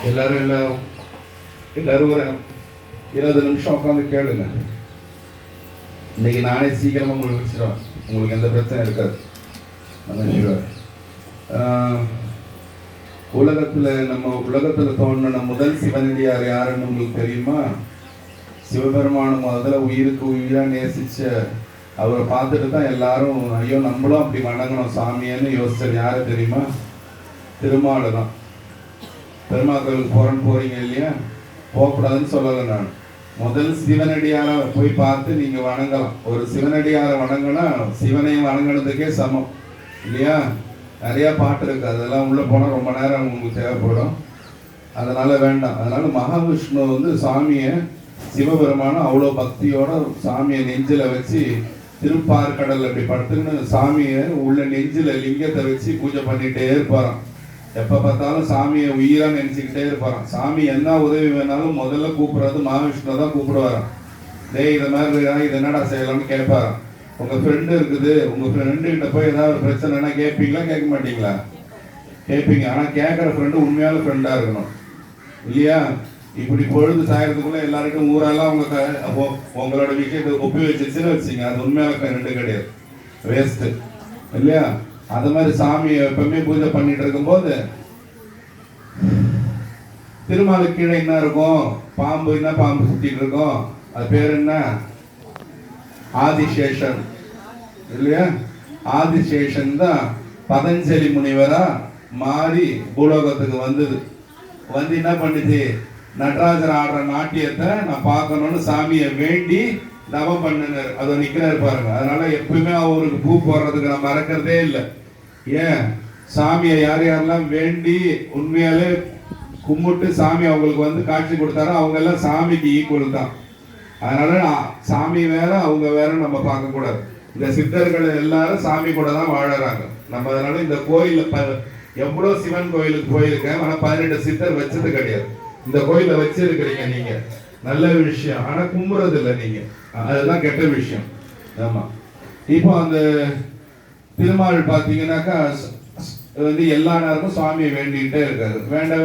எல்லாரும் எல்லாரும் ஒரு 20 நிமிஷம் உட்காந்து கேளுங்க. இன்னைக்கு நானே சீக்கிரமா உங்களுக்கு வச்சிருவேன், உங்களுக்கு எந்த பிரச்சனை இருக்காது. நம்ம உலகத்துல தோன்றின முதல் சிவனடியார் யாருன்னு உங்களுக்கு தெரியுமா? சிவபெருமான முதல்ல உயிருக்கு உயிரா நேசிச்ச அவரை பார்த்துட்டு தான் எல்லாரும் ஐயோ நம்மளும் அப்படி வணங்கணும் சாமியான்னு யோசிச்சது யாரு தெரியுமா? திருமாலை தான். பெருமாக்களுக்கு போறீங்க இல்லையா, போகக்கூடாதுன்னு சொல்லலை நான். முதல் சிவனடியார போய் பார்த்து நீங்க வணங்கலாம். ஒரு சிவனடியார வணங்கினா சிவனையும் வணங்கினதுக்கே சமம் இல்லையா? நிறைய பாட்டு இருக்கு, அதெல்லாம் உள்ள போனா ரொம்ப நேரம் உங்களுக்கு தேவைப்படும், அதனால வேண்டாம். அதனால மகாவிஷ்ணு சாமியை சிவபெருமான அவ்வளோ பக்தியோட சாமியை நெஞ்சில வச்சு திருப்பார்கடல் அப்படி படுத்துன்னு சாமியை உள்ள நெஞ்சில லிங்கத்தை வச்சு பூஜை பண்ணிட்டே இருப்பாராம். எப்ப பார்த்தாலும் சாமியை உயிரா நினைச்சுக்கிட்டே இருப்பாராம். சாமி என்ன உதவி வேணாலும் முதல்ல கூப்பிடுறது மகாவிஷ்ணு தான் கூப்பிடுவாராம். டேய் இதை மாதிரி இது என்னடா செய்யலாம்னு கேட்பாராம். உங்க ஃப்ரெண்டு இருக்குது, உங்க ஃப்ரெண்டு கிட்ட போய் ஏதாவது ஒரு பிரச்சனைனா கேட்பீங்களா கேட்க மாட்டீங்களா? கேட்பீங்க. ஆனா கேட்கற ஃப்ரெண்டு உண்மையான ஃப்ரெண்டா இருக்கணும் இல்லையா? இப்படி பொழுது சாயறதுக்குள்ள எல்லாருக்கும் ஊரெல்லாம் உங்களோட விஷயத்தை ஒப்பி வச்சுன்னு வச்சுங்க, அது உண்மையான ஃப்ரெண்டு கிடையாது, வேஸ்ட் இல்லையா? அது மாதிரி சாமியை எப்பவுமே பூஜை பண்ணிட்டு இருக்கும் போது திருமாலுக்கு கீழே என்ன இருக்கும்? பாம்பு. என்ன பாம்பு சுத்திட்டு இருக்கும்? அது பேர் என்ன? ஆதிசேஷன் இல்லையா? ஆதிசேஷன் தான் பதஞ்சலி முனிவரா மாறி பூலோகத்துக்கு வந்தது. வந்து என்ன பண்ணுச்சு? நடராஜர் ஆடுற நாட்டியத்தை நான் பார்க்கணும்னு சாமியை வேண்டி தவம் பண்ணுங்க. அதை நிக்கிறாரு பாருங்க. அதனால எப்பவுமே அவருக்கு பூ போடுறதுக்கு நான் மறக்கிறதே இல்லை. ஏன்? சாமியை யாரெல்லாம் வேண்டி உண்மையாலே கும்பிட்டு சாமி அவங்களுக்கு காட்சி கொடுத்தாரோ அவங்க எல்லாம் சாமிக்கு ஈக்குவல் தான். அதனால சாமி வேற அவங்க வேற நம்ம பார்க்க கூடாது. இந்த சித்தர்கள் எல்லாரும் சாமி கூட தான் வாழறாங்க நம்ம. அதனால இந்த கோயில எவ்வளவு சிவன் கோயிலுக்கு போயிருக்கேன், ஆனா 18 சித்தர் வச்சது கிடையாது. இந்த கோயில வச்சிருக்கிறீங்க நீங்க, நல்ல விஷயம். ஆனா கும்புறது இல்லை நீங்க, அதுதான் கெட்ட விஷயம். ஆமா. இப்போ அந்த திருமால் பாத்தீங்கன்னாக்கா எல்லா நேரமும் சுவாமியை வேண்டிகிட்டே இருக்காரு. வேண்டாம்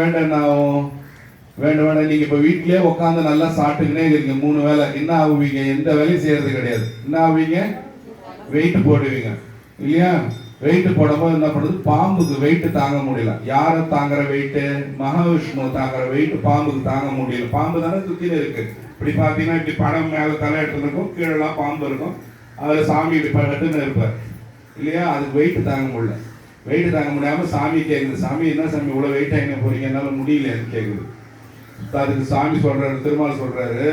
நீங்க இப்ப வீட்லயே உட்காந்து நல்லா சாப்பிட்டுக்கினே இருக்கீங்க 3 வேளை. என்ன ஆகுவீங்க? எந்த வேலையும் செய்யறது கிடையாது. என்ன ஆகுவீங்க? வெயிட் போடுவீங்க இல்லையா? வெயிட் போடும்போது என்ன பண்ணுது? பாம்புக்கு வெயிட் தாங்க முடியல. யார தாங்குற வெயிட்? மகாவிஷ்ணு தாங்குற வெயிட் பாம்புக்கு தாங்க முடியல. பாம்பு தானே சுத்தில இருக்கு. இப்படி பாத்தீங்கன்னா இப்படி படம் மேல தலை எடுத்துருக்கும், கீழெல்லாம் பாம்பு இருக்கும், அதுல சாமி இப்படி படுத்துன்னு இருப்பார் இல்லையா? அதுக்கு வெயிட் தாங்க முடியல. வெயிட் தாங்க முடியாம சாமி கேக்குது, சாமி என்ன சாமி இவ்வளவு வெயிட் ஆகின போறீங்க, என்னால முடியலன்னு கேக்குது. அதுக்கு சாமி சொல்றாரு, திருமால் சொல்றாரு,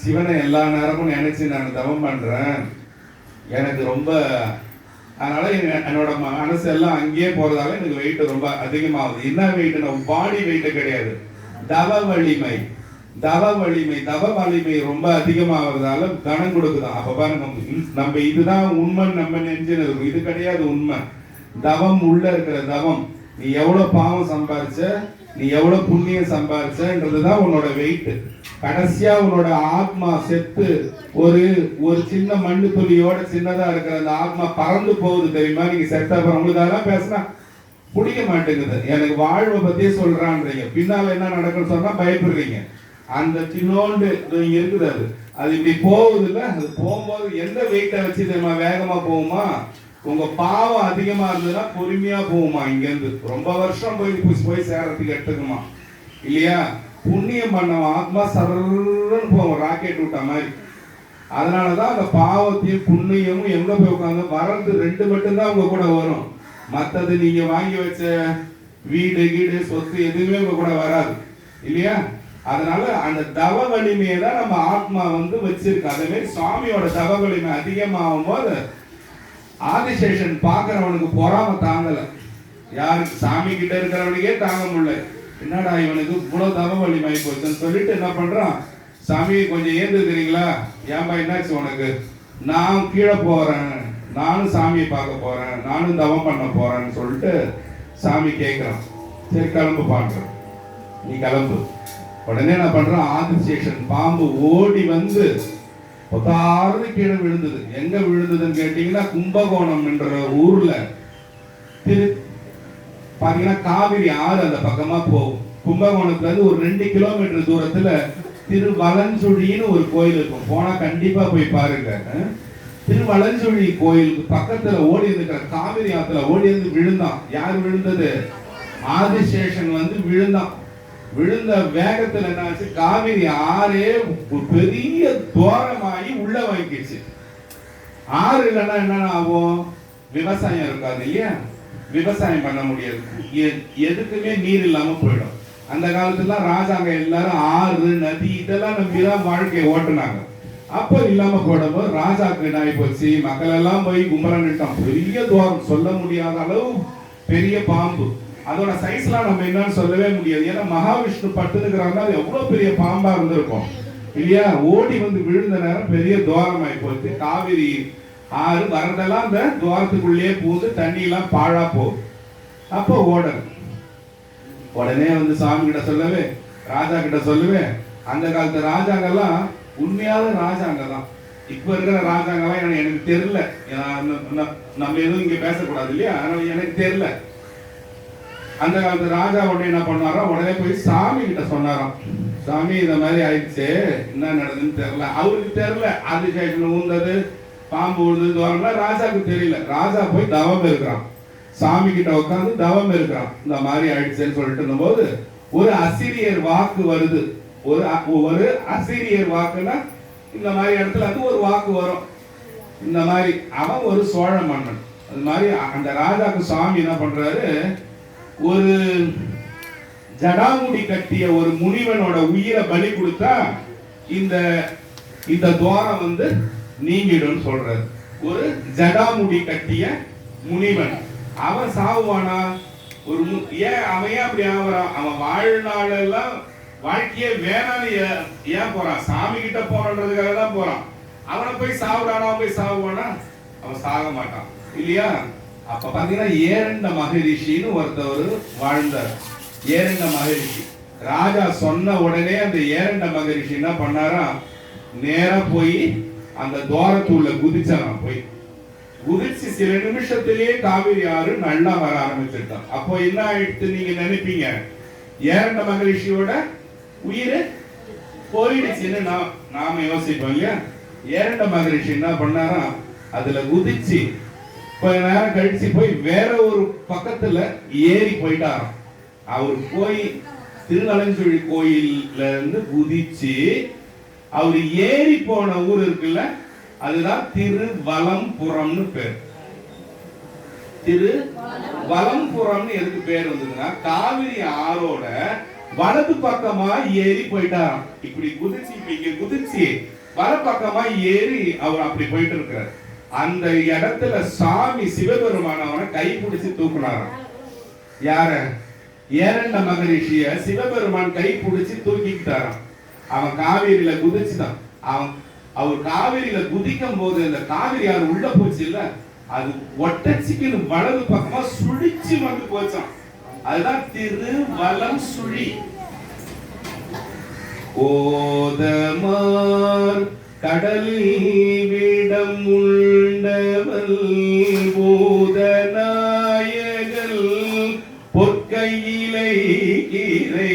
சிவனை எல்லா நேரமும் நினைச்சு நான் தவம் பண்றேன், எனக்கு ரொம்ப, அதனால என்னோட மனசு எல்லாம் அங்கேயே போறதால எனக்கு வெயிட் ரொம்ப அதிகமாகுது. என்ன வெயிட்? நம்ம பாடி வெயிட் கிடையாது, தவ வலிமை ரொம்ப அதிகமாகிறதால கணம் கொடுக்குதான். அப்ப பாருங்க, நம்ம இதுதான் உண்மை, நம்ம நெஞ்சில் இருக்கும், இது கிடையாது உண்மை. தவம் உள்ள இருக்கிற தவம், நீ எவ்வளவு பாவம் சம்பாதிச்ச, நீ எவ்வளவு புண்ணியம் சம்பாதிச்சன்றதுதான் உன்னோட வெயிட். கடைசியா உன்னோட ஆத்மா செத்து ஒரு சின்ன மண்ணு துளியோட சின்னதா இருக்கிற அந்த ஆத்மா பறந்து போகுது தெரியுமா? நீங்க செத்த அப்புறம் உங்களுக்கு அதெல்லாம் பேசினா பிடிக்க மாட்டேங்குது. எனக்கு வாழ்வை பத்தியே சொல்றான்றீங்க, பின்னால என்ன நடக்குன்னு சொன்னா பயப்படுறீங்க. அந்த சின்னோண்டு இங்க இருக்குது, அது இப்படி போகுது இல்ல, அது போகும்போது எந்த வெயிட்டை வச்சு தெரியுமா வேகமா போகுமா? உங்க பாவம் அதிகமா இருந்ததுன்னா பொறுமையா போகுமா? இங்க இருந்து ரொம்ப வருஷம் போய் சேரத்துக்கு எடுத்துக்குமா இல்லையா? புண்ணியம் பண்ண ஆத்மா சர்ன்னு போகும், ராக்கெட் விட்ட மாதிரி. அதனாலதான் அந்த பாவத்தையும் புண்ணியமும் எங்க போய் உட்காந்து வர்றது 2 மட்டும்தான் உங்க கூட வரும். மற்றது நீங்க வாங்கி வச்ச வீடு சொத்து எதுவுமே உங்க கூட வராது இல்லையா? அதனால அந்த தவ வலிமையை தான் நம்ம ஆத்மா வச்சிருக்கு. அதே மாதிரி சுவாமியோட தவ வலிமை அதிகமாகும் போது ஆதிசேஷன் பாக்குறவனுக்கு பொறாம தாங்கல. யாருக்கு? சாமி கிட்ட இருக்கிறவனுக்கே தாங்க முடியல. என்னடா இவனுக்கு இவ்வளவு தவ வலிமை போச்சுன்னு சொல்லிட்டு என்ன பண்றான்? சாமி கொஞ்சம் ஏந்துக்கிறீங்களா? ஏன்பா என்னாச்சு உனக்கு? நான் கீழே போறேன், நானும் சாமியை பார்க்க போறேன், நானும் தவம் பண்ண போறேன்னு சொல்லிட்டு சாமி கேட்கிறான். சரி கிளம்பு பாக்குறேன், நீ கிளம்பு. உடனே என்ன பண்றான்? ஆதிசேஷன் பாம்பு ஓடி வந்து பொத்தாறு கீழே விழுந்தது. எங்க விழுந்ததுன்னு கேட்டீங்கன்னா கும்பகோணம் என்ற ஊர்ல பாத்தீங்கன்னா காவிரி ஆறு அந்த பக்கமா போகும். கும்பகோணத்துல இருந்து ஒரு 2 கிலோமீட்டர் தூரத்துல திருவலஞ்சுழின்னு ஒரு கோயில் இருக்கும். போனா கண்டிப்பா போய் பாருங்க. திருவலஞ்சுழி கோயிலுக்கு பக்கத்துல ஓடி இருக்கிற காவிரி ஆத்துல ஓடி இருந்து விழுந்தான். யார் விழுந்தது? ஆதிசேஷன் வந்து விழுந்தான். விழுந்த வேகத்துல என்னாச்சு, காவிரி ஆறே பெரிய தோரமாயி உள்ள வாங்கிடுச்சு. ஆறு இல்லைன்னா என்னன்னா ஆகும், விவசாயம் இருக்காது இல்லையா, விவசாயம் பண்ண முடியாது, எதுக்குமே நீர் இல்லாம போயிடும். அந்த காலத்துல ராஜாங்க எல்லாரும் ஆறு நதி இதெல்லாம் நம்பிதான் வாழ்க்கையை ஓட்டுனாங்க. அப்போ இல்லாம போடும்போது ராஜாக்கு என்ன ஆகி போச்சு, மக்கள் எல்லாம் போய் கும்பரன்ட்டான். பெரிய துவாரம், சொல்ல முடியாத அளவு பெரிய பாம்பு. அதோட சைஸ்லாம் நம்ம என்னன்னு சொல்லவே முடியாது. ஏன்னா மகாவிஷ்ணு பட்டுனுக்கிறாங்க, அது எவ்வளவு பெரிய பாம்பா இருந்திருக்கும் இல்லையா. ஓடி வந்து விழுந்த நேரம் பெரிய துவாரம் ஆகி போச்சு. காவிரி ஆறு வரதெல்லாம் அந்த துவாரத்துக்குள்ளேயே பூந்து தண்ணி எல்லாம் பாழா போகுது. அப்போ உடனே வந்து சாமி கிட்ட சொல்லவே, ராஜா கிட்ட சொல்லவே. அந்த காலத்து ராஜாங்கெல்லாம் உண்மையான ராஜாங்க தான். இப்ப இருக்கிற ராஜாங்கெல்லாம் எனக்கு தெரியல, நம்ம எதுவும் இங்க பேசக்கூடாது இல்லையா, அதனால எனக்கு தெரியல. அந்த காலத்து ராஜா உடனே என்ன பண்ணாரோ, உடனே போய் சாமி கிட்ட சொன்னாராம், சாமி இந்த மாதிரி ஆயிடுச்சு, என்ன நடக்குதுன்னு தெரியல. அவருக்கு தெரியல, ஆதிசேஷன் ஊந்தது, பாம்பு ஊழ்ந்தது வரலாம், ராஜாவுக்கு தெரியல. ராஜா போய் தவம் இருக்கிறான், சாமி கிட்ட உட்காந்து தவம் இருக்கிறான். இந்த மாதிரி ஆயிடுச்சுன்னு சொல்லிட்டு போது ஒரு அசிரியர் வாக்கு வருது. ஒரு அசிரியர் வாக்குன்னா இந்த மாதிரி இடத்துல அது ஒரு வாக்கு வரும். இந்த மாதிரி அவன் ஒரு சோழ மன்னன். அது மாதிரி அந்த ராஜாக்கு சாமி என்ன பண்றாரு, ஒரு ஜடாமுடி கட்டிய ஒரு முனிவனோட உயிரை பலி கொடுத்தா இந்த துவாரம் வந்து நீங்கிடும் சொல்றாரு. ஒரு ஜடாமுடி கட்டிய முனிவன் அவன் சாவுவானா? ஏன் அவன் அப்படி ஆகுறான்? அவன் வாழ்நாளெல்லாம் வாழ்க்கையே வேணான்னு ஏன் போறான்? சாமி கிட்ட போறன்றதுக்காக தான் போறான். அவனை போய் சாவுறானா? அவன் போய் சாவுவானா? அவன் சாக மாட்டான் இல்லையா. அப்ப பாத்தீங்கன்னா ஏரண்ட மகரிஷின்னு ஒருத்தவர் வாழ்ந்தார். ஏரண்ட மகரிஷி ராஜா சொன்ன உடனே அந்த ஏரண்ட மகரிஷி என்ன பண்ணாரா, நேரா போய் அந்த துவாரத்துள்ள குதிச்சாராம். போய் குதிச்சு சில நிமிஷத்திலேயே காவிரி ஆறு நல்லா வர ஆரம்பிச்சிருக்கான். அப்போ என்ன ஆயிடுத்து நீங்க நினைப்பீங்க, ஏரண்ட மகரிஷியோட உயிர் போயிடுச்சுன்னு நாம யோசிப்போம் இல்லையா. ஏரண்ட மகரிஷி என்ன பண்ணாரா, அதுல குதிச்சு கொஞ்ச நேரம் கழிச்சு போய் வேற ஒரு பக்கத்துல ஏறி போயிட்டாராம். அவர் போய் திருவலஞ்சுழி கோயில்ல இருந்து குதிச்சு அவர் ஏறி போன ஊர் இருக்குல்ல, அதுதான் திருவலம்புரம்னு பேர். திருவலம்புரம்னு எதுக்கு பேர் வந்ததுன்னா, காவிரி ஆறோட வலது பக்கமா ஏறி போயிட்டாராம். இப்படி குதிச்சு இங்க குதிச்சு வல பக்கமா ஏறி அவர் அப்படி போயிட்டு இருக்கிறார். அந்த இடத்துல சாமி சிவபெருமான அவனை கை பிடிச்சு தூக்குனாராம். யார? ஏரண்ட மகரிஷிய சிவபெருமான் கை பிடிச்சு தூக்கிக்கிட்டாராம். அவன் காவிரியில குதிச்சுதான். அவர் காவிரியில குதிக்கும் போது அந்த காவிரி ஆறு உள்ள போச்சு இல்ல, அது ஒட்டச்சிக்கு வலது பக்கமா சுழிச்சு வந்து போச்சான். அதுதான் திருவலம் சுழி. ஓதமார் கடலில் விடம் உண்டவல் பூதநாயகல் பொற்கையிலை கீரை.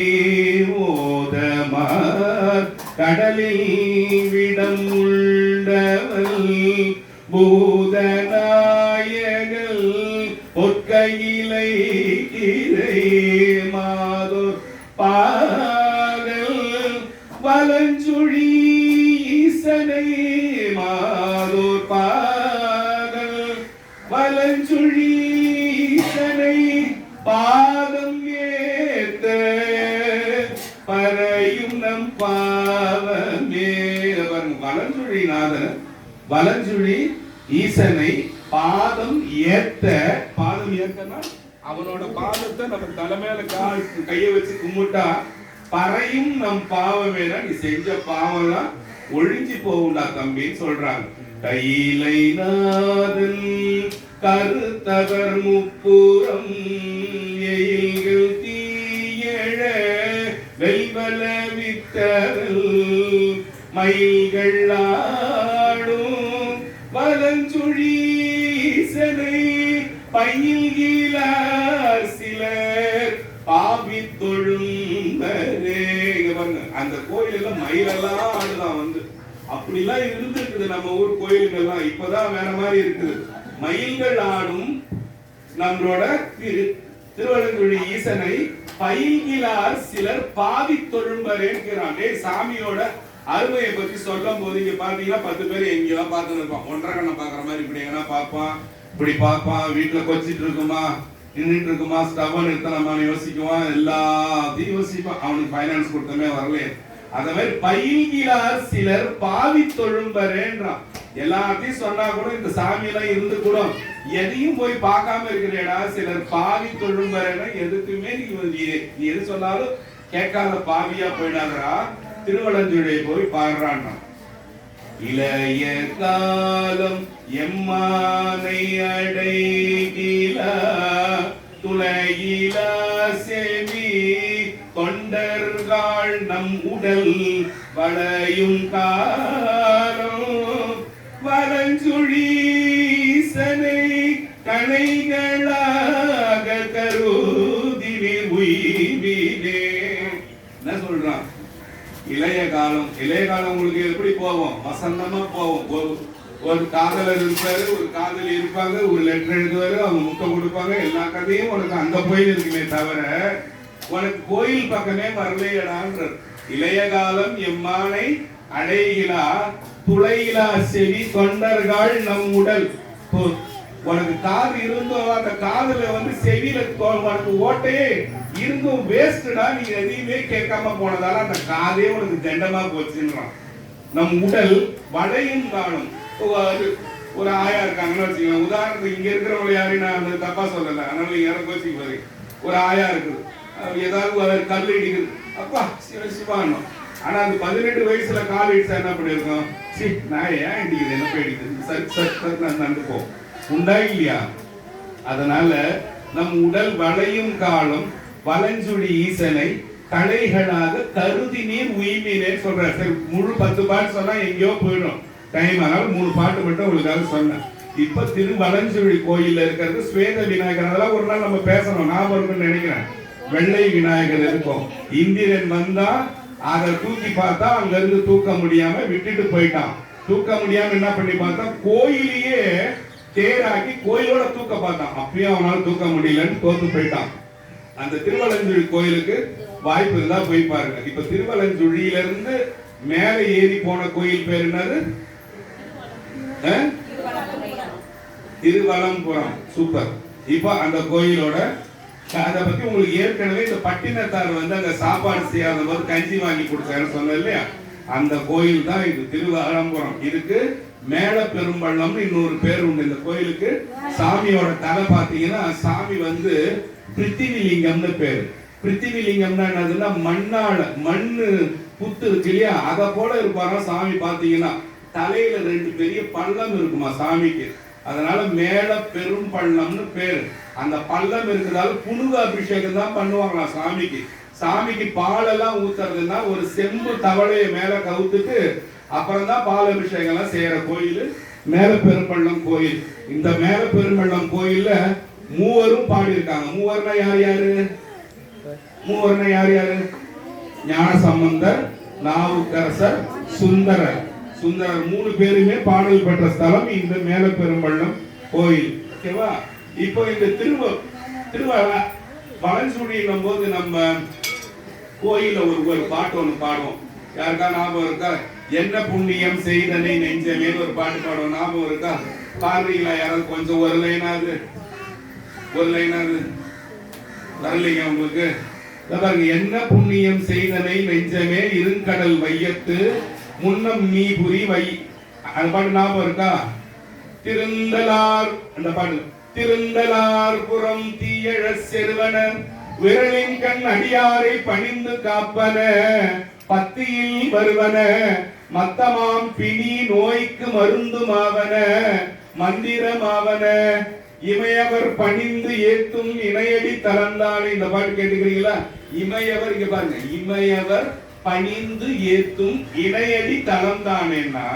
ஓதமார் கடலில் விடம் உண்டவல் பூதநாயகல் பொற்கையிலை கீரை. மாதோர் பாகல் வலஞ்சுழி ஈசனை. மாதோர் பாகல் வலஞ்சுழி ஈசனை பாதம் ஏத்த பறையும் நம் பாவமே. வலஞ்சுழி நாதன், வலஞ்சுழி ஈசனை பாதம் ஏத்த. பாதம் ஏத்தனா அவனோட பாதத்தை நம்ம தலைமையில கையை வச்சு கும்பிட்டா பறையும் நம் பாவமேனா, நீ செஞ்ச பாவம்லாம் ஒழிஞ்சு போகுண்டா தம்பின்னு சொல்றாங்க. கையிலை நாதன் கருத்தவர் முப்புறம் எயில்கள் தீயழ வெல்வல வித்தரல் மயில்கள் ஆடும் வலஞ்சுழி ஈசனை பையில் கீழார் சிலர் பாவித்தொழும் மயிலெல்லாம் ஆடுதான் வந்து. அப்படிலாம் இருந்திருக்குது நம்ம ஊர் கோயில்கள்லாம். இப்பதான் வேற மாதிரி இருக்குது. மயில்கள் ஆடும் நம்மளோட திருவலங்குழி ஈசனை பயில்கிறார் சிலர் பாவி தொழும்பரேங்கிறான். சாமியோட அருமையை பத்தி சொல்லும் போது இங்க பாத்தீங்கன்னா 10 பேர் எங்கேயோ பார்த்துன்னு இருப்பான். ஒன்றரை கண்ணை பாக்குற மாதிரி இப்படி எங்கன்னா பார்ப்பான், இப்படி பார்ப்பான். வீட்டுல கொச்சிட்டு இருக்குமா, நின்றுட்டு இருக்குமா, ஸ்டவ் நிறுத்தலாமான்னு யோசிக்குவான். எல்லாத்தையும் யோசிப்பான். அவனுக்கு பைனான்ஸ் கொடுத்தமே வரலையே. அத மாதிரி பயில்கிறார் சிலர் பாவி தொழும்பரேன்றான். எல்லாத்தையும் சொன்னா கூட இந்த சாமி எல்லாம் இருந்து கூட எதையும் போய் பார்க்காம இருக்கிறேடா. சிலர் பாவி தொழும்பரேன்னா எதுக்குமே நீ எது சொன்னாலும் கேட்காத பாவியா போயிடாதா. திருவலஞ்சுழை போய் பாடுறான். இளைய காலம் எம்மானை அடைகிலா துளையிலா செவி தொண்டர்கள் நம் உடல் வளையும் காலம் வலஞ்சுழீசனை கணைகளாக கருதினி உய்வினே. என்ன சொல்றான்? இளைய காலம். இளைய காலம் உங்களுக்கு எப்படி போவோம்? வசந்தமா போவோம். ஒரு காதலர் இருப்பாரு, ஒரு காதலி இருப்பாங்க, ஒரு லெட்டர் எழுதுவாரு, அவங்க முட்டை கொடுப்பாங்க. எல்லா கதையும் உனக்கு அங்க போய் இருக்குமே தவிர உனக்கு கோயில் பக்கமே வரலையடான்ற. இளைய காலம் எம்மானை அடைகிலா துளையிலா செவி தொண்டர்கள் நம் உடல். உனக்கு காது இருந்தோம், அந்த காதுல வந்து செவியில உனக்கு ஓட்டையே இருந்தும் வேஸ்டா. நீங்க எதையுமே கேட்காம போனதால அந்த காதே உனக்கு தண்டமா போச்சுன்றான். நம் உடல் வளையும் காலம். ஒரு ஆயா இருக்காங்கன்னு வச்சுக்கலாம். உதாரணத்துக்கு இங்க இருக்கிறவங்க யாரையும் நான் அந்த தப்பா சொல்லல, அதனால யாரும் கோச்சிக்கு பாரு. ஒரு ஆயா இருக்குது, ஏதாவது கல் இடிக்குது, அப்பா சிவ சிவானோம். ஆனா அது 18 வயசுல கால் இடிச்சா என்ன பண்ணிருக்கோம்? சி நான் ஏன் இடிக்குது, என்ன போய் இடிக்குது, சரி சரி நான் நடந்துப்போம். உண்டா இல்லையா? அதனால நம் உடல் வளையும் காலம் வலஞ்சுழி ஈசனை தலைகளாக கருதி நீர் உய்மினே சொல்ற. சரி, முழு 10 பாட்டு சொன்னா எங்கேயோ போயிடும் டைம். அதனால 3 பாட்டு மட்டும் உங்களுக்காக சொன்னேன். இப்ப திருவலஞ்சுழி கோயில்ல இருக்கிறது ஸ்வேத விநாயகர். அதெல்லாம் ஒரு நாள் நம்ம பேசணும், ஞாபகம் இருக்குன்னு நினைக்கிறேன். வெள்ளை விநாயகர் இருக்கும். இந்திரன் வந்தா அதை தூக்கி பார்த்தா அங்க இருந்து தூக்க முடியாம விட்டுட்டு போயிட்டான். தூக்க முடியாம என்ன பண்ணி பார்த்தா கோயிலையே தேராக்கி கோயிலோட தூக்க பார்த்தான். அப்பயும் அவனால தூக்க முடியலன்னு தோத்து போயிட்டான். அந்த திருவலஞ்சுழி கோயிலுக்கு வாய்ப்பு இருந்தா போய் பாருங்க. இப்ப திருவலஞ்சுழியில இருந்து மேல ஏறி போன கோயில் பேர் என்னது? திருவலம்புரம். சூப்பர். இப்ப அந்த கோயிலோட அதை பத்தி உங்களுக்கு ஏற்கனவே இந்த பட்டினத்தார் வந்து அங்க சாப்பாடு செய்யாத போது கஞ்சி வாங்கி கொடுத்தாருன்னு சொன்ன இல்லையா? அந்த கோயில் தான் இது திருவலம்புரம். இதுக்கு மேல பெரும்பள்ளம்னு இன்னொரு பேர் உண்டு இந்த கோயிலுக்கு. சாமியோட தலை பாத்தீங்கன்னா சாமி வந்து பிருத்திவிலிங்கம்னு பேரு. பிருத்திவிலிங்கம்னா என்னதுன்னா மண்ணால மண்ணு புத்து இருக்கு இல்லையா, அதை போல இருப்பாரா சாமி. பாத்தீங்கன்னா தலையில 2 பெரிய பள்ளம் இருக்குமா சாமிக்கு. அதனால மேல பெரும் பள்ளம்னு பேரு. அந்த பள்ளம் இருக்கிறதால புனுக அபிஷேகம் தான் பண்ணுவாங்களாம் சாமிக்கு. சாமிக்கு பால் எல்லாம் ஊத்துறதுன்னா ஒரு செம்பு தவளைய மேல கவுத்துட்டு அப்புறம் தான் பால் அபிஷேகம் எல்லாம் செய்யற கோயில் மேல பெரும்பள்ளம் கோயில். இந்த மேல பெரும்பள்ளம் கோயில்ல மூவரும் பாடி இருக்காங்க. மூவர்னா யார் யாரு? மூவர்னா யார் யாரு? ஞானசம்பந்தர், நாவுக்கரசர், சுந்தரர். சுந்தரர் 3 பேருமே பாடல் பெற்ற ஸ்தலம் இந்த மேல பெரும்பள்ளம் கோயில். ஓகேவா? இப்போ இந்த வலஞ்சுழியும் போது நம்ம கோயில ஒரு பாட்டு ஒண்ணு பாடுவோம். யாருக்கா ஞாபகம் இருக்கா? என்ன புண்ணியம் செய்தனை நெஞ்சமே ஒரு பாட்டு பாடுவோம். ஞாபகம் இருக்கா? பாடுறீங்களா யாராவது? கொஞ்சம் ஒரு லைனாவது வரலைங்க உங்களுக்கு? பாருங்க. என்ன புண்ணியம் செய்தனை நெஞ்சமே இருங்கடல் வையத்து முன்னம் நீ புரி வை. அந்த பாட்டு ஞாபகம் இருக்கா? திருந்தலார் அந்த பாட்டு. திருந்தலார் புறம் தீயழ செருவன விரலின் கண் அடியாரை பணிந்து காப்பன பத்தியில் வருவன மத்தமாம் பிணி நோய்க்கு மருந்துமாவன மந்திரமாவன இமையவர் பணிந்து ஏத்தும் இணையடி தளர்ந்தானே. இந்த பாட்டு கேட்டுக்கிறீங்களா? இமையவர், இங்க பாருங்க, இமையவர் பணிந்து ஏத்தும் இணையடி தளர்ந்தானேன்னா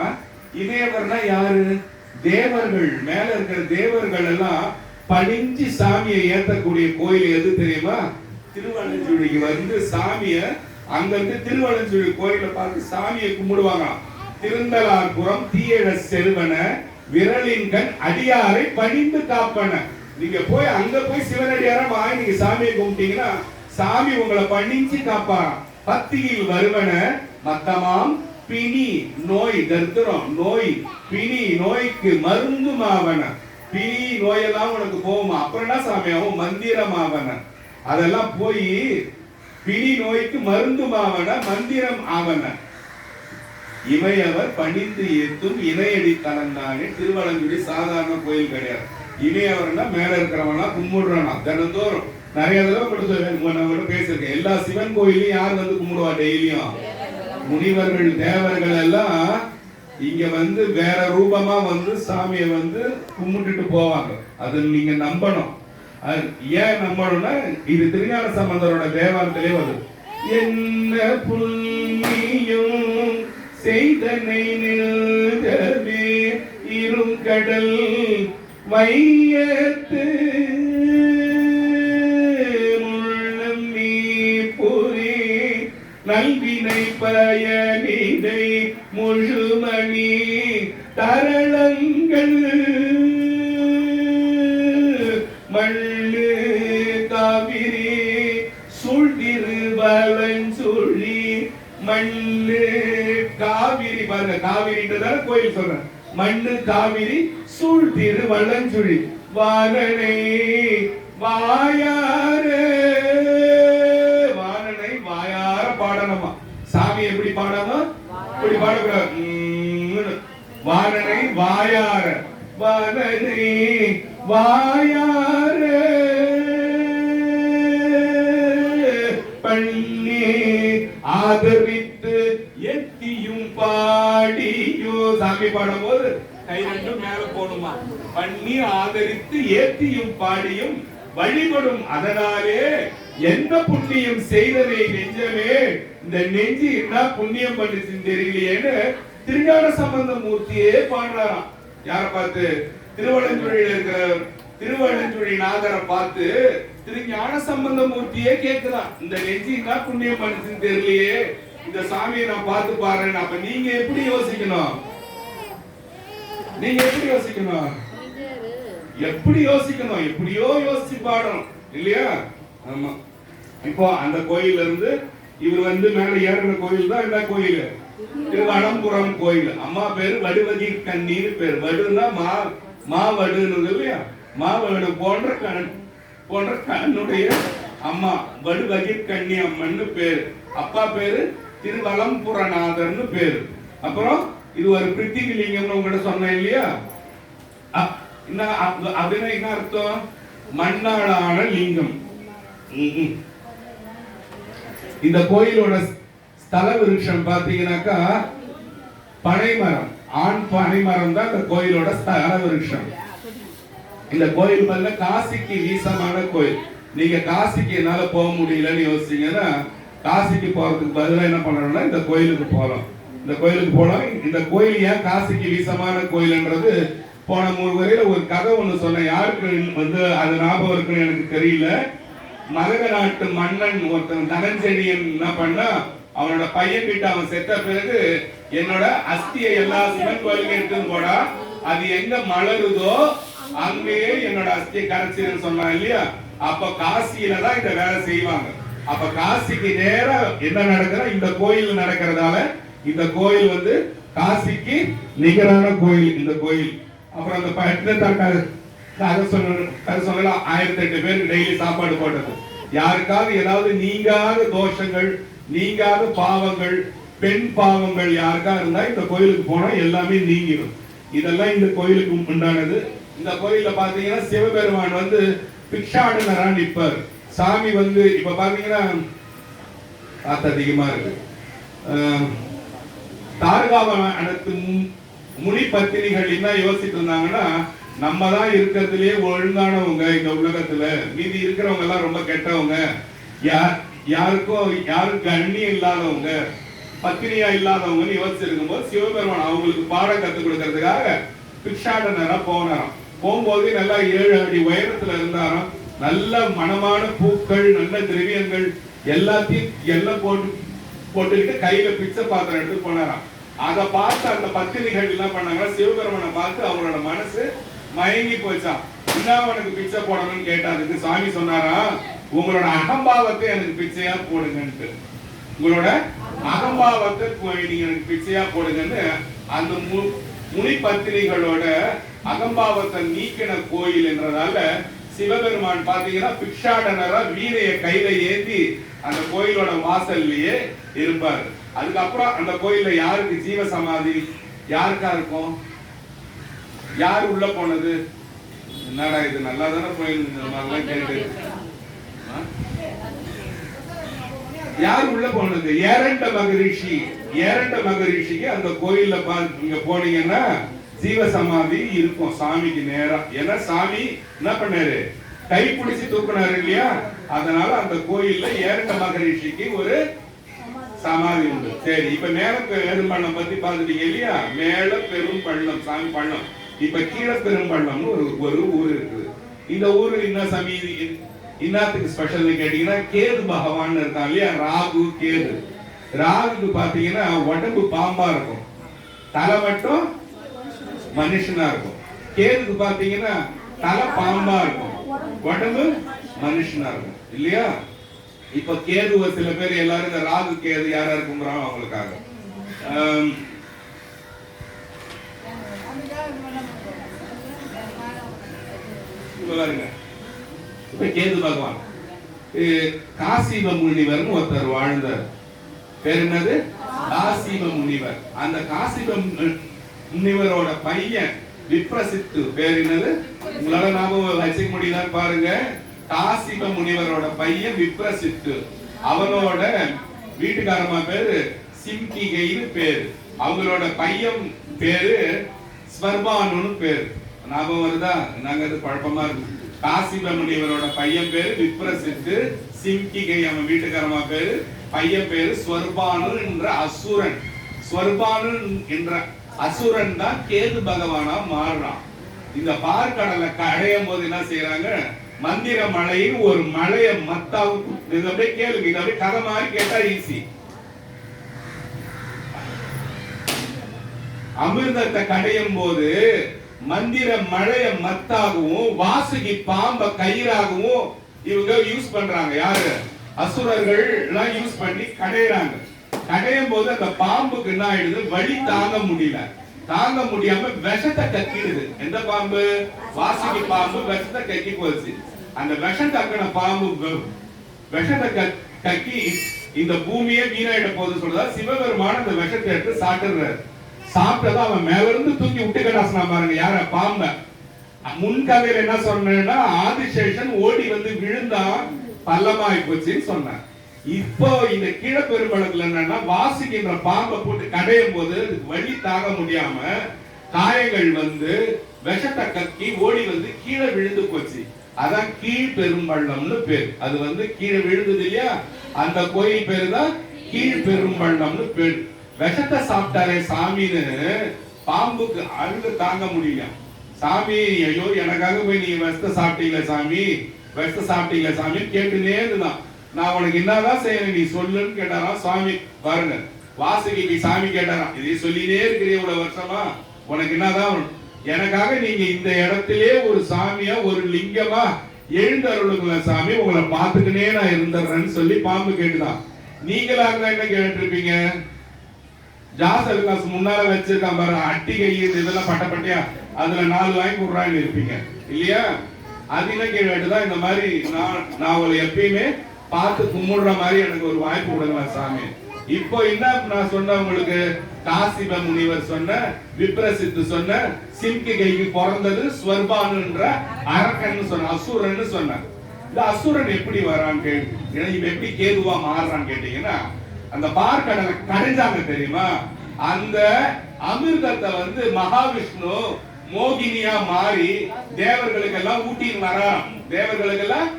இமையவர்னா யாரு? தேவர்கள். மேல இருக்கிற தேவர்கள் எல்லாம் பணிஞ்சு சாமியை ஏத்தக்கூடிய கோயில் எது தெரியுமா? திருவலஞ்சுழிக்கு வந்து சாமிய அங்க இருந்து திருவலஞ்சுழி கோயிலை பார்த்து சாமியை கும்பிடுவாங்க. திருந்தலார்புறம் தீயழ செல்வன விரலின் கண் அடியாரை பணிந்து காப்பன. நீங்க போய் அங்க போய் சிவனடியாரா வாங்கி நீங்க சாமியை கும்பிட்டீங்கன்னா சாமி உங்களை பணிஞ்சு காப்பாராம். பத்தியில் வருவன மத்தமாம் பிணி நோய் தரித்திரம் நோய் பிணி நோய்க்கு மருந்துமாவன. பிணி நோயெல்லாம் உனக்கு போகுமா? அப்புறம் என்ன சாமி ஆகும்? மந்திரமாவன. அதெல்லாம் போய் பிணி நோய்க்கு மருந்துமாவன மந்திரம் ஆவன. இமையவர் பணிந்து ஏத்தும் இணையடி தலந்தானே. திருவலஞ்சுழி சாதாரண கோயில் கிடையாது. இமையவர்னா மேல இருக்கிறவனா கும்பிடுறானா தினந்தோறும். நிறைய தடவை பேசிருக்கேன். எல்லா சிவன் கோயிலையும் யார் வந்து கும்பிடுவா டெய்லியும்? முனிவர்கள் தேவர்கள் எல்லாம் இங்க வந்து வேற ரூபமா வந்து சாமியை வந்து கும்பிட்டுட்டு போவாங்க. அது நீங்க நம்பணும். ஏன் நம்பணும்னா இது திருஞான சம்பந்தரோட தேவாரத்திலே வருது. என்ன புண்ணியம் செய்தனை நின்றவே இருங்கடல் வையத்து முள்ளம் நீ புரி நல்வினை பயனிதை முழுமணி தரளங்கள் மண்ணு காவிரி சூழ்திருவலஞ்சுழி மண்ணு காவிரி. பாருங்க, காவிரின்றதால கோயில் சொல்றேன். மண்ணு காவிரி சூழ் திருவலஞ்சுழி வானனை வாயார. வானனை வாயார பாடணுமா? சாமி எப்படி பாடணும்? இப்படி பாடக்கூடாது. வானனை வாயார வானனை வாயார பண்ணி ஆதரித்து எத்தியும் பாடியோ. சாமி பாடும் போது கை ரெண்டும் மேல போடுமா? பண்ணி ஆதரித்து ஏத்தியும் பாடியும் வழிபடும். அதனாலே எந்த புண்ணியம் செய்ததை நெஞ்சமே, இந்த நெஞ்சு என்ன புண்ணியம் பண்ணிச்சு தெரியலையேன்னு திருஞான சம்பந்த மூர்த்தியே பாடுறாராம். யார பார்த்து? திருவலஞ்சுழியில இருக்கிற திருவலஞ்சுழி நாதரை பார்த்து திருஞான சம்பந்த மூர்த்தியே கேட்கிறான். இந்த நெஞ்சு என்ன புண்ணியம் பண்ணிச்சுன்னு தெரியலையே, இந்த சாமியை நான் பார்த்து பாருன்னு. அப்ப நீங்க எப்படி யோசிக்கணும்? நீங்க எப்படி யோசிக்கணும்? எப்படி யோசிக்கணும்? எப்படியோ யோசிச்சு பாடணும் இல்லையா? ஆமா. இப்போ அந்த கோயில்ல இருந்து இவர் வந்து மேல ஏறின கோயில் தான் இந்த கோயில், திருவடம்புரம் கோயில். அம்மா பேரு வடுவதி கண்ணீர் பேரு. வடுன்னா மாவடுன்னு இல்லையா? மாவடு போன்ற கண்ணுடைய அம்மா வடுவதி கண்ணி அம்மன்னு பேரு. அப்பா பேரு திருவலம்புரநாதர்னு பேரு. அப்புறம் இது ஒரு பிரித்திவி லிங்கம்னு உங்ககிட்ட சொன்னேன் இல்லையா? அப்படின்னா என்ன அர்த்தம்? மண்ணாளான லிங்கம். இந்த கோயிலோட ஸ்தல விருட்சம் பாத்தீங்கன்னாக்கா பனைமரம். ஆண் பனைமரம் தான் இந்த கோயிலோட ஸ்தல விருட்சம். இந்த கோயில் மேல காசிக்கு வீசமான கோயில். நீங்க காசிக்கு என்னால போக முடியலன்னு யோசிச்சீங்கன்னா காசிக்கு போறதுக்கு பதிலாக என்ன பண்ணணும்னா இந்த கோயிலுக்கு போகலாம். இந்த கோயிலுக்கு போலாம். இந்த கோயில் ஏன் காசிக்கு வீசமான கோயில்ன்றது போன முறையில ஒரு கதை ஒண்ணு சொன்னேன். யாருக்கு வந்து அது ஞாபகம் இருக்குன்னு எனக்கு தெரியல. மகத நாட்டு மன்னன் ஒருத்தன் தனஞ்செழியன் என்ன பண்ணா, அவனோட பையன் கிட்ட அவன் செத்த பிறகு என்னோட அஸ்தியை எல்லா சிவன் கோயிலுக்கு எடுத்துன்னு போடா, அது எங்க மலருதோ அங்கேயே என்னோட அஸ்தியை கரைச்சிருன்னு சொன்னான் இல்லையா? அப்ப காசியில தான் இந்த வேலை செய்வாங்க. அப்ப காசிக்கு நேரா என்ன நடக்குதா இந்த கோயில் நடக்கிறதால இந்த கோயில் வந்து காசிக்கு நிகரான கோயில் இந்த கோயில். அப்புறம் அந்த கதை சொன்ன 1008 பேருக்கு டெய்லி சாப்பாடு போட்டது. யாருக்காவது ஏதாவது நீங்காத தோஷங்கள் நீங்காத பாவங்கள் பெண் பாவங்கள் யாருக்கா இருந்தா இந்த கோயிலுக்கு போனா எல்லாமே நீங்கிடும். இதெல்லாம் இந்த கோயிலுக்கு உண்டானது. இந்த கோயில்ல பாத்தீங்கன்னா சிவபெருமான் வந்து பிக்ஷாடனரா நிற்பார். சாமி வந்து இப்ப பாத்தீங்கன்னா காத்து அதிகமா இருக்கு. தார்காவனத்து முனி பத்தினிகள் என்ன யோசிச்சுட்டு இருந்தாங்கன்னா, நம்ம தான் இருக்கிறதுலயே ஒழுங்கானவங்க இந்த உலகத்துல, மீதி இருக்கிறவங்க எல்லாம் ரொம்ப கெட்டவங்க, யாருக்கும் கண்ணியம் இல்லாதவங்க, பத்தினியா இல்லாதவங்கன்னு யோசிச்சிருக்கும் போது சிவபெருமான் அவங்களுக்கு பாடம் கத்துக் கொடுக்கறதுக்காக பிக்ஷாடனரா போனாராம். போகும்போது நல்லா 7 அடி உயரத்துல இருந்தாராம். நல்ல மனமான பூக்கள் நல்ல திரவியங்கள் எல்லாத்தையும் எல்லாம் போட்டு போட்டுக்கிட்டு கையில பிச்சை பாத்திரம் எடுத்து போனாராம். அதை பார்த்து அந்த பத்திரிகைகள் என்ன பண்ணாங்க, சிவபெருமனை பார்த்து அவங்களோட மனசு மயங்கி போச்சான். என்ன உனக்கு பிச்சை போடணும்னு கேட்டாருக்கு சாமி சொன்னாரா, உங்களோட அகம்பாவத்தை எனக்கு பிச்சையா போடுங்கன்ட்டு. உங்களோட அகம்பாவத்தை நீங்க எனக்கு பிச்சையா போடுங்கன்னு அந்த முனி பத்திரிகளோட அகம்பாவத்தை நீக்கின கோயில் என்றதால சிவபெருமான் பாத்தீங்கன்னா பிக்ஷாடனரா வீரைய கையில ஏந்தி அந்த கோயிலோட வாசல்லையே இருப்பாரு. அதுக்கப்புறம் அந்த கோயில்ல யாருக்கு ஜீவ சமாதி யாருக்கா இருக்கும்? யாரு உள்ள போனது? என்னடா இது நல்லா தானே போயிருந்தது கேட்டு யார் உள்ள போனது? ஏரண்ட மகரிஷி. ஏரண்ட மகரிஷிக்கு அந்த கோயில்ல நீங்க போனீங்கன்னா ஜீவ சமாதி இருக்கும் சாமிக்கு நேரா. ஏன்னா சாமி என்ன பண்ணாரு, கை பிடிச்சி தூக்குனாரு இல்லையா, அதனால அந்த கோயில்ல ஏரண்ட மகரிஷிக்கு ஒரு சமாதி உண்டு. சரி, இப்ப மேல பெரும்பள்ளம் பத்தி பாத்துட்டீங்க இல்லையா? மேல பெரும் பள்ளம் சாமி பள்ளம். இப்ப கீழே பெரும்பள்ளம்னு ஒரு ஊர் இருக்குது. இந்த ஊரு என்ன சாமி இன்னத்துக்கு ஸ்பெஷல் கேட்டீங்கன்னா, கேது பகவான் இருக்கான் இல்லையா, ராகு கேது. ராகுக்கு பாத்தீங்கன்னா உடம்பு பாம்பா இருக்கும், தலை மட்டும் மனுஷனா இருக்கும். கேதுக்கு பாத்தீங்கன்னா தலை பாம்பா இருக்கும், உடம்பு மனுஷனா இருக்கும் இல்லையா? இப்ப கேதுவ சில பேர் எல்லாரும் இந்த ராகு கேது யாரா இருக்குங்கிறாங்க அவங்களுக்காக. இப்ப கேது பகவான் காசிவ முனிவர் ஒருத்தர் வாழ்ந்தார். பேர் என்னது? காசிவ முனிவர். அந்த காசிவ முனிவரோட பையன் விப்ரசித்து. பேர் என்னது? உங்களால ஞாபகம் வச்சுக்க முடியல பாருங்க. காசிவ முனிவரோட பையன் விப்ரசித்து. அவனோட வீட்டுக்காரமா பேரு சிம்கிகைன்னு பேரு. அவங்களோட பையன் பேரு ஸ்வர்பானுன்னு பேரு. ஞாபகம் வருதா? நாங்க அது குழப்பமா இருக்கு. காசிவ முனிவரோட பையன் பேரு விப்ரசித்து, சிம்கிகை அவன் வீட்டுக்காரமா பேரு, பையன் பேரு ஸ்வர்பானு என்ற அசுரன். ஸ்வர்பானு என்ற அசுரன் தான் கேது பகவானா மாறுறான். இந்த பார்க்கடலை அடையும் போது என்ன செய்யறாங்க, மந்திர மலையின் ஒரு மலைய மத்தாவும். இது அப்படியே கேளுங்க, இது அப்படியே கதை மாதிரி கேட்டா ஈஸி. அமிர்தத்தை கடையும் போது மந்திர மழைய மத்தாகவும் வாசுகி பாம்ப கயிறாகவும் இவங்க யூஸ் பண்றாங்க. யாரு? அசுரர்கள் எல்லாம் யூஸ் பண்ணி கடையிறாங்க. கடையும் போது அந்த பாம்புக்கு என்ன ஆயிடுது, வலி தாங்க முடியல. தாங்க முடியாம விஷத்தை கக்கிடுது. எந்த பாம்பு? வாசுகி பாம்பு விஷத்தை கக்கி போச்சு. அந்த விஷம் தக்கின பாம்பு விஷத்தை கக்கி இந்த பூமியே வீணாயிட போகுது சொல்றதா சிவபெருமான அந்த விஷத்தை எடுத்து சாப்பிடுறாரு. சாப்பிட்டதா அவன் மேல இருந்து தூக்கி விட்டு கடாசனா பாருங்க. யார? பாம்ப. முன்கதையில என்ன சொன்னா, ஆதிசேஷன் ஓடி வந்து விழுந்தா பள்ளமாய் போச்சுன்னு சொன்னான். இப்போ இந்த கீழே பெரும்பளத்துல என்னன்னா, வாசிக்கின்ற பாம்பை போட்டு கடையும் போது வலி தாங்க முடியாம காயங்கள் வந்து விஷத்தை கக்கி ஓடி வந்து கீழே விழுந்து போச்சு. அதான் கீழ் பெரும்பள்ளம்னு பேர். அது வந்து கீழே விழுந்தது இல்லையா, அந்த கோயில் பேரு தான் கீழ் பெரும்பள்ளம்னு பேர். விஷத்தை சாப்பிட்டாரே சாமின்னு பாம்புக்கு அழுது தாங்க முடியல. சாமி, ஐயோ எனக்காக போய் நீங்க விஷத்தை சாப்பிட்டீங்களா சாமி, விஷத்தை சாப்பிட்டீங்களா சாமி கேட்டுனே இருந்தான். நான் உனக்கு என்னதான் செய்யணும் நீ சொல்லுன்னு கேட்டாராம் சுவாமி. பாருங்க, வாசுகிக்கு சாமி கேட்டாராம், இதை சொல்லினே இருக்கிறீ இவ்வளவு வருஷமா, உனக்கு என்னதான், எனக்காக நீங்க இந்த இடத்திலே ஒரு சாமியா ஒரு லிங்கமா எழுந்தருளுங்கள சாமி, உங்களை பார்த்துக்கினே நான் இருந்துறேன்னு சொல்லி பாம்பு கேட்டுதான். நீங்களாக என்ன கேட்டிருப்பீங்க? ஜாசல் காசு முன்னால வச்சிருக்கான் பாரு, அட்டிகை இதெல்லாம் பட்டப்பட்டியா, அதுல 4 வாங்கி கொடுறான்னு இருப்பீங்க இல்லையா? அது என்ன கேட்டுதான், இந்த மாதிரி நான் உங்களை எப்பயுமே பார்த்து கும்பிடுற மாதிரி எனக்கு ஒரு வாய்ப்பு கொடுங்களா சாமி. இப்போ என்ன நான் சொன்ன உங்களுக்கு, காசிப முனிவர் சொன்ன, விப்ரசித்து சொன்ன, சிம்கிகைக்கு பிறந்தது ஸ்வர்பானுன்ற அரக்கன்னு சொன்ன, அசுரன்னு சொன்ன. இந்த அசுரன் எப்படி வரான்னு கேட்டு, இவன் எப்படி கேதுவா மாறுறான்னு கேட்டீங்கன்னா, அந்த பார்க்கடலை கடைஞ்சாங்க தெரியுமா, அந்த அமிர்தத்தை வந்து மகாவிஷ்ணு மோகினியா மாறி தேவர்களுக்கு எல்லாம் ஊட்டின்னு வரான். தேவர்களுக்கு எல்லாம்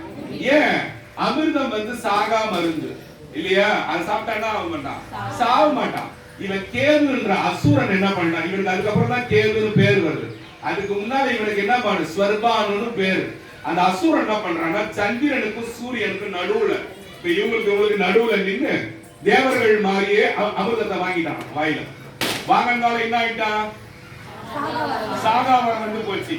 ஏன் அமிர்தம் வந்து சாகா மருந்து இல்லையா, அது சாப்பிட்டானா அவன் மாட்டான், சாக மாட்டான். இவன் கேதுன்ற அசுரன் என்ன பண்ணான், இவனுக்கு அதுக்கப்புறம் தான் கேதுன்னு பேர் வருது. அதுக்கு முன்னால இவனுக்கு என்ன பண்ணு, ஸ்வர்பானுன்னு பேரு. அந்த அசுரன் என்ன பண்றான்னா, சந்திரனுக்கும் சூரியனுக்கும் நடுவுல, இப்ப இவங்களுக்கு நடுவுல நின்னு தேவர்கள் மாதிரியே அமிர்தத்தை வாங்கிட்டான் வாயில. வாங்கினால என்ன ஆயிட்டான்? சாகாவரம் வந்து போச்சு.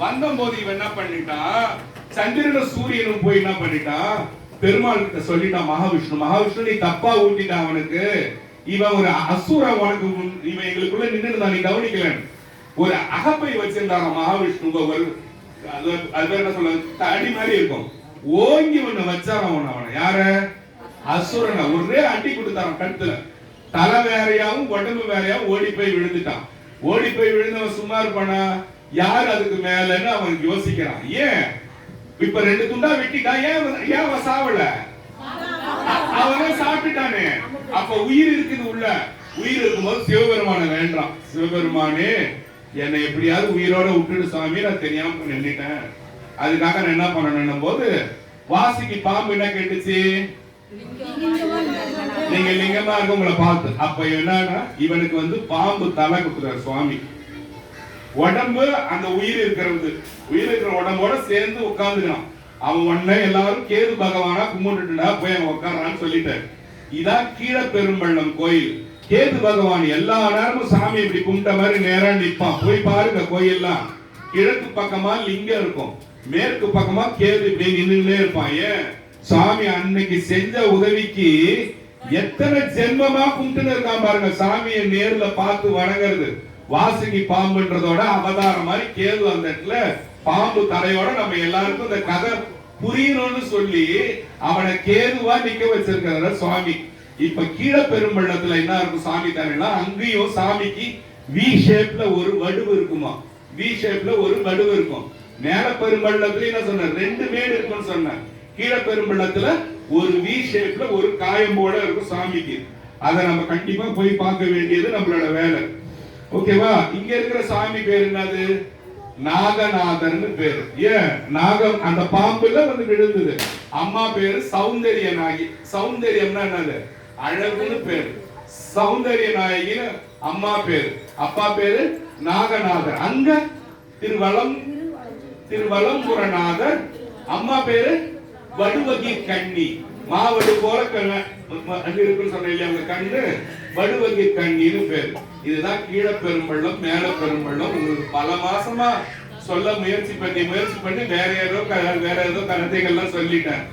வந்த போது இவன் என்ன பண்ணிட்டான்? சந்திரனும் சூரியனும் போய் என்ன பண்ணிட்டான்? பெருமாள் கிட்ட சொல்லிட்டான் மகாவிஷ்ணு, மகாவிஷ்ணு நீ தப்பா ஊட்டிட்டான் அவனுக்கு, இவன் ஒரு அசுர, உனக்கு இவன் எங்களுக்குள்ள நின்று நீ கவனிக்கல. ஒரு அகப்பை வச்சிருந்தாங்க மகாவிஷ்ணு, அது பேர் என்ன சொல்ல, அடி மாதிரி இருக்கும், ஓங்கி ஒண்ணு வச்சான் அவனை. யார? அசுரனை ஒரே அடி கொடுத்தான் கழுத்துல. தலை வேறையாவும் உடம்பு வேறையாவும் ஓடி போய் விழுந்துட்டான். ஓடி போய் விழுந்தவன் சும்மா இருப்பானா? யார் அதுக்கு மேலன்னு அவன் யோசிக்கிறான். ஏன் இப்ப 2 துண்டா வெட்டிட்டான், ஏன் அவன் சாவல? அவனே சாப்பிட்டானே. அப்ப உயிர் இருக்குது உள்ள. உயிர் இருக்கும்போது சிவபெருமான வேண்டாம், சிவபெருமானே என்னை எப்படியாவது உயிரோட விட்டுடு சாமி, நான் தெரியாம நின்னுட்டேன், அதுக்காக நான் என்ன பண்ணணும் போது வாசிக்கு பாம்பு என்ன கேட்டுச்சு? நீங்க லிங்கமா இருக்க உங்களை பார்த்து. அப்ப என்னன்னா இவனுக்கு வந்து பாம்பு தலை கொடுத்துறாரு சுவாமி. உடம்பு அந்த உயிர் இருக்கிறது, உயிர் இருக்கிற உடம்போட சேர்ந்து உட்கார்ந்துக்கிறான். அவன் உடனே எல்லாரும் கேது பகவானா கும்பிட்டுட்டா போய் அங்க உட்கார்றான்னு சொல்லிட்டாரு. இதான் கீழப்பெரும்பள்ளம் கோயில். கேது பகவான் எல்லா நேரமும் சாமி இப்படி கும்பிட்ட மாதிரி நேரா நிற்பான். போய் பாருங்க கோயில்லாம். கிழக்கு பக்கமா லிங்கம் இருக்கும், மேற்கு பக்கமா கேது இப்படி நின்றுட்டே இருப்பான். ஏன்? சாமி அன்னைக்கு செஞ்ச உதவிக்கு எத்தனை ஜென்மமா கும்பிட்டு இருக்கான் பாருங்க. சாமியை நேர்ல பார்த்து வணங்குறது. வாசுகி பாம்புன்றதோட அவதாரம் மாதிரி கேது அந்த இடத்துல பாம்பு தலையோட நம்ம எல்லாருக்கும் இந்த கதை புரியணும்னு சொல்லி அவனை கேதுவா நிக்க வச்சிருக்கிற சுவாமி. இப்ப கீழப்பெரும்பள்ளத்துல என்ன இருக்கும் சாமி தானேன்னா, அங்கேயும் சாமிக்கு வி ஷேப்ல ஒரு வடுவு இருக்குமா. வி ஷேப்ல ஒரு வடுவு இருக்கும். மேல பெரும்பள்ளத்துல என்ன சொன்ன, 2 மேடு இருக்கும்னு சொன்ன. கீழப்பெரும்பள்ளத்துல ஒரு வி ஷேப்ல ஒரு காயம்போட இருக்கும் சாமிக்கு. அதை நம்ம கண்டிப்பா போய் பார்க்க வேண்டியது நம்மளோட வேலை. ஓகேவா? இங்க இருக்கிற சாமி பேர் என்னது? நாகநாதர்னு பேரு. ஏன்? நாகம் அந்த பாம்புல வந்து விழுந்தது. அம்மா பேரு சௌந்தரிய நாயகி. சௌந்தரியம்னா என்னது? அழகுன்னு பேரு. சௌந்தரிய நாயகி அம்மா பேரு. அப்பா பேரு நாகநாதர். அங்க திருவலம்புரநாதர். அம்மா பேரு வடுவகி கண்ணி. மாவடு போல இருக்குன்னு சொன்ன இல்லையா அவங்க கண்ணு, வடுவகி கண்ணின்னு பேரு. இதுதான் கீழப்பெரும்பள்ளம் மேல பெரும்பள்ளம். உங்களுக்கு பல மாசமா சொல்ல முயற்சி பண்ணி வேற ஏதோ கதைகள்லாம் சொல்லிட்டேன்.